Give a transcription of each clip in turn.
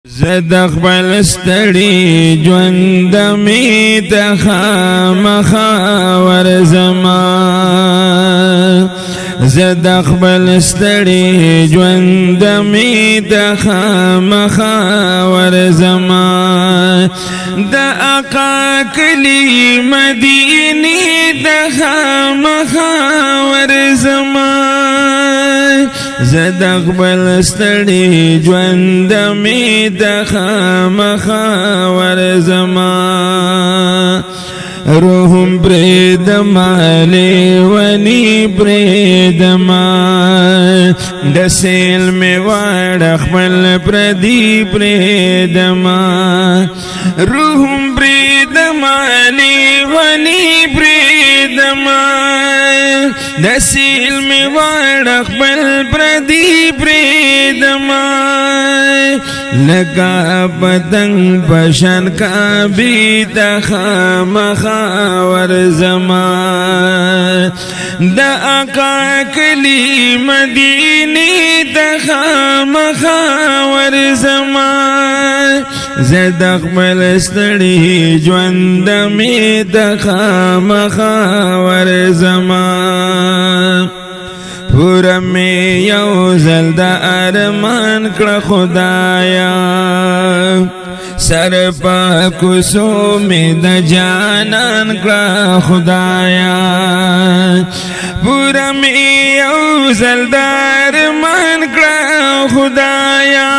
زد خپل ستړي ژوند می ته خامخا ورزما زد خپل ستړي ژوند می ته خامخا ورزما د آقا کلی مدینه ته خامخا ورزما زد خپل ستړي ژوند می د خامخا ورزما روحم بریدما لیونی بریدما د سیل می واړ خپل پردی بریدما روحم بریدما لیونی بریدما د سیل می واړ خپل پردی بریدما لکا پتنگ پشن کا بیتا خامخا ورزما دا آقا کلی مدینی تا خامخا ورزما زد اقبل ستڑی جوند می تا خامخا ورزما پورا می یو زل دا ارمان کړه خدایا سر پا کوسو می د جانان کړه خدایا پورا می یو زل دا ارمان کړه خدایا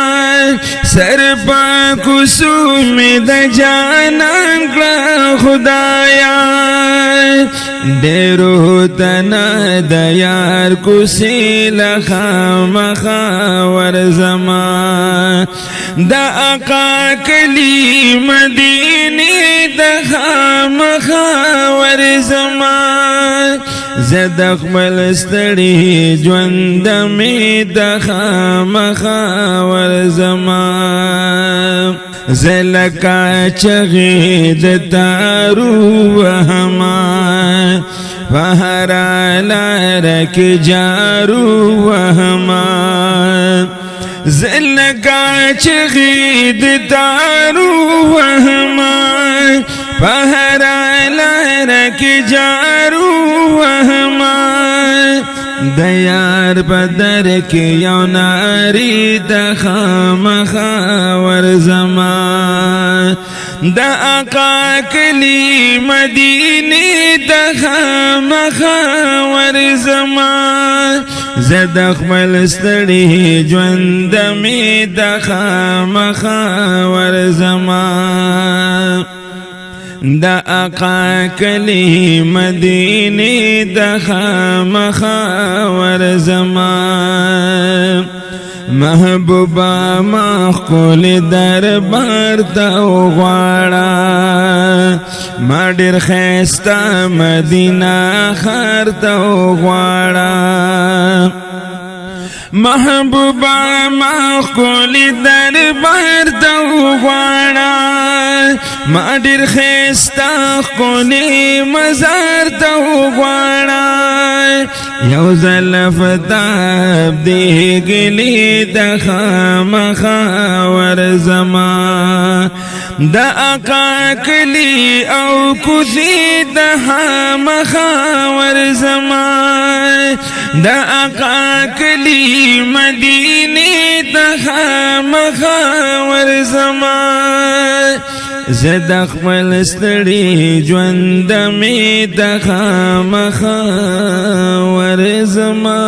سر پا کوسو می د جانان کړه خدایا ډیرو تنا د یار کوسی لخامخا ورزما د آقا کلی مدینه د خامخا ورزما زد خپل ستړي ژوند می د خامخا ورزما زلکا چغی د تارو وهما فهرا لارک جارو وهما زلکا چغی د تارو وهما فهرا لارک جارو وهما د یار بدر کې یو ناری د خامخا ورزما د آقا کلی مدینه د خامخا ورزما زد خپل ستړي ژوند می د خامخا ورزما دا آقا کلی مدینه د خامخا ورزما محبوبا مخکول دربار تا غواړه ما ډیر خسته مدینه خار تا غواړه محبوبا مخکول دربار تا غواړه ما ډیر خسته کولی مزار تا غواړه یو زلفتاب دیگلی د خامخا ورزما د آقا کلی او کوزی د خامخا ورزما د آقا کلی مدینه د خامخا ورزما زد خپل ستړي ژوند می د خامخا ورزما